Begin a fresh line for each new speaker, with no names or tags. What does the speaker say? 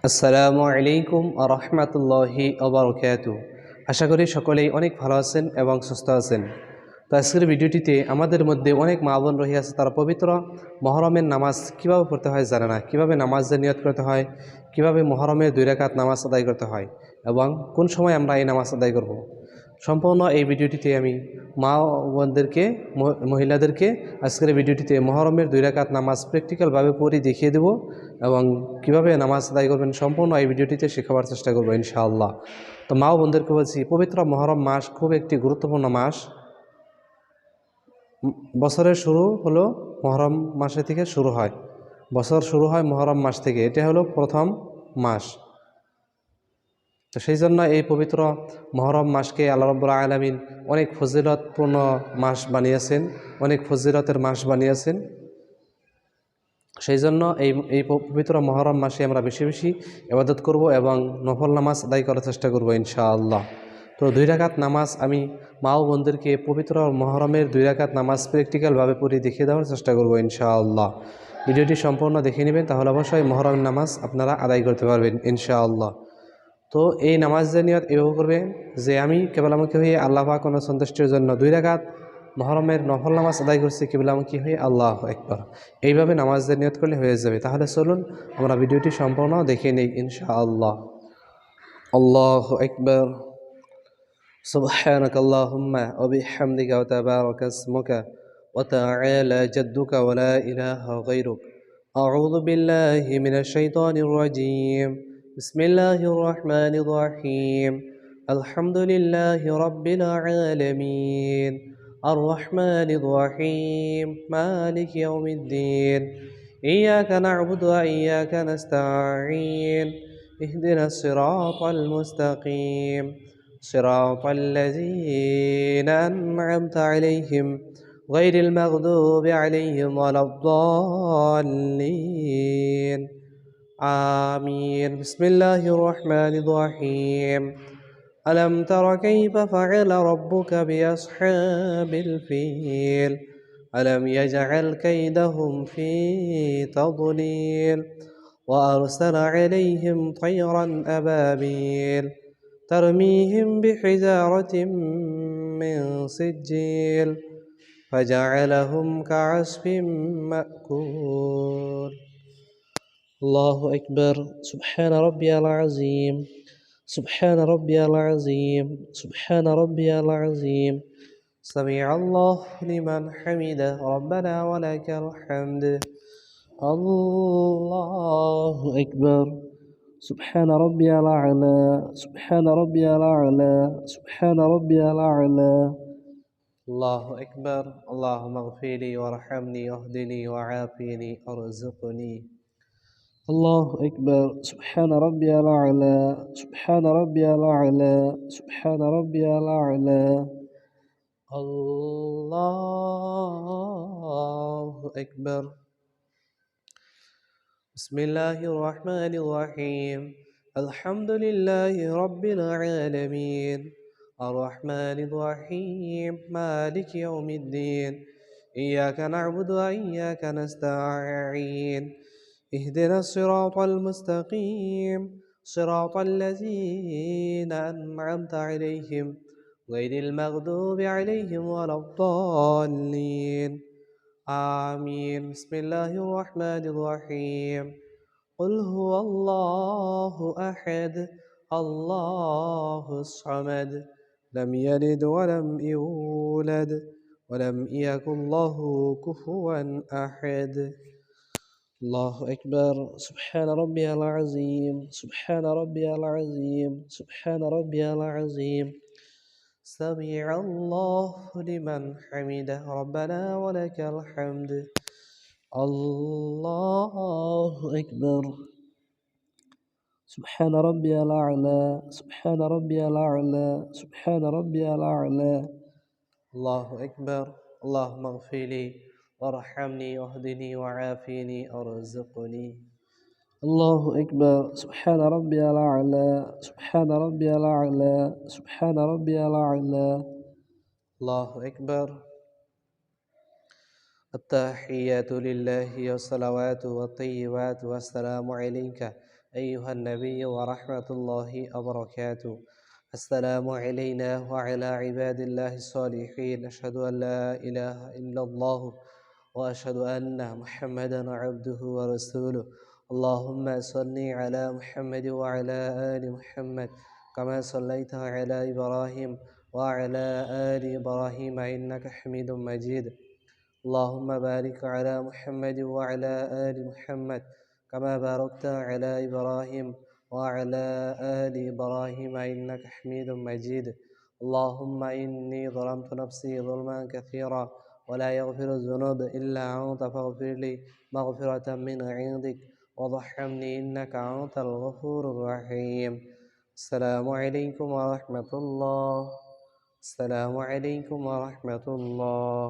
আসসালামু আলাইকুম আ রহমাতুল্লাহি ওয়া বারাকাতুহু। আশা করি সকলেই অনেক ভালো আছেন এবং সুস্থ আছেন। তো আজকের ভিডিওটিতে আমাদের মধ্যে অনেক মা বোন রহিয়াছে, তারা পবিত্র মহরমের নামাজ কিভাবে পড়তে হয় জানে না, কিভাবে নামাজের নিয়ত করতে হয়, কিভাবে মহরমের 2 রাকাত নামাজ আদায় করতে হয় এবং কোন সময় আমরা এই নামাজ আদায় করব। সম্পূর্ণ এই ভিডিওটিতে আমি মা বোনদেরকে মহিলাদেরকে আজকের ভিডিওটিতে মহরমের 2 রাকাত নামাজ প্র্যাকটিক্যালভাবে পড়ে দেখিয়ে দেব এবং কিভাবে নামাজ আদায় করবেন সম্পূর্ণ এই ভিডিওটিতে শেখাবার চেষ্টা করবো ইনশাআল্লাহ। তো মা বোনদেরকে বলছি, পবিত্র মহরম মাস খুব একটি গুরুত্বপূর্ণ মাস। বছরের শুরু হলো মহরম মাসে থেকে শুরু হয়, বছর শুরু হয় মহরম মাস থেকে, এটা হলো প্রথম মাস। তো সেই জন্য এই পবিত্র মহরম মাসকে আল্লাহ রাব্বুল আলামিন অনেক ফজিলতপূর্ণ মাস বানিয়েছেন, অনেক ফজিলতের মাস বানিয়েছেন। সেই জন্য এই পবিত্র মহরম মাসে আমরা বেশি বেশি ইবাদত করব এবং নফল নামাজ আদায় করার চেষ্টা করব ইনশাআল্লাহ। তো 2 রাকাত নামাজ আমি মা ও বোনদেরকে পবিত্র মহরমের 2 রাকাত নামাজ প্র্যাকটিক্যালভাবে পড়ে দেখিয়ে দেওয়ার চেষ্টা করব ইনশাআল্লাহ। ভিডিওটি সম্পূর্ণ দেখে নেবেন, তাহলে অবশ্যই মহরম নামাজ আপনারা আদায় করতে পারবেন ইনশাআল্লাহ। তো এই নামাজের নিয়ত এভাবে করবেন যে আমি কেবলামুখী হয়ে আল্লাহ পাক কোনো সন্তুষ্টির জন্য 2 রাকাত মহরমের নফল নামাজ আদায় করছি কেবলামুখী হয়ে আল্লাহু আকবার, এইভাবে নামাজের নিয়ত করলে হয়ে যাবে। তাহলে চলুন আমরা ভিডিওটি সম্পূর্ণ দেখে নিই ইনশাআল্লাহ। আল্লাহু আকবার। সুবহানাক আল্লাহুম্মা ওয়া বিহামদিকা ওয়া তাবারাকা ইসমুকা ওয়া তাআলা জাদ্দুকা ওয়া লা ইলাহা গায়রুক। আউযু বিল্লাহি মিনাশ শাইতানির রাজীম। বিসমিল্লাহির রহমানির রহিম। আলহামদুলিল্লাহি রাব্বিল আলামিন। আর রহমানির রহিম। মালিকি ইয়াউমিদ্দিন। ইয়্যাকা না'বুদু ওয়া ইয়্যাকা নাস্তাঈন। ইহদিনাস সিরাতাল মুস্তাকিম। صراط الذين أنعمت عليهم غير المغضوب عليهم ولا الضالين آمين. بسم الله الرحمن الرحيم. ألم تر كيف فعل ربك بأصحاب الفيل ألم يجعل كيدهم في تضليل وأرسل عليهم طيرا أبابيل ترميهم بحجارة من سجيل فجعلهم كعصف مأكول. الله أكبر. سبحان ربي العظيم. سبحان ربي العظيم. سبحان ربي العظيم. سمع الله لمن حمده ربنا ولك الحمد. الله أكبر. سبحان ربي الأعلى. سبحان ربي الأعلى. سبحان ربي الأعلى. الله أكبر. اللهم اغفر لي وارحمني واهدني وعافني وارزقني. الله أكبر. سبحان ربي الأعلى. سبحان ربي الأعلى. سبحان ربي الأعلى. الله أكبر. بسم الله الرحمن الرحيم. الحمد لله رب العالمين. الرحمن الرحيم. مالك يوم الدين. إياك نعبد وإياك نستعين. اهدنا الصراط المستقيم. صراط الذين أنعمت عليهم غير المغضوب عليهم ولا الضالين آمين. بسم الله الرحمن الرحيم. قل هو الله أحد الله الصمد لم يلد ولم يولد ولم يكن له كفوا أحد. الله أكبر. سبحان ربي العظيم. سبحان ربي العظيم. سبحان ربي العظيم. سمع الله لمن حمده ربنا ولك الحمد. الله أكبر. سبحان ربي الأعلى. سبحان ربي الأعلى. سبحان ربي الأعلى. الله أكبر. اللهم اغفر لي وارحمني واهدني وعافني وارزقني. الله أكبر. سبحان ربي الأعلى. سبحان ربي الأعلى. سبحان ربي الأعلى. الله أكبر. التحيات لله والصلوات والطيبات والسلام عليك أيها النبي ورحمة الله وبركاته. السلام علينا وعلى عباد الله الصالحين. أشهد أن لا إله إلا الله وأشهد أن محمدا عبده ورسوله. اللهم صل على محمد وعلى آل محمد كما صليت على إبراهيم وعلى آل إبراهيم إنك حميد مجيد. اللهم بارك على محمد وعلى آل محمد كما باركت على إبراهيم وعلى آل إبراهيم إنك حميد مجيد. اللهم إني ظلمت نفسي ظلما كثيرا ولا يغفر الذنوب إلا أنت فاغفر لي مغفرة من عندك وارحمني إنك أنت الغفور الرحيم. السلام عليكم ورحمة الله. السلام عليكم ورحمة الله.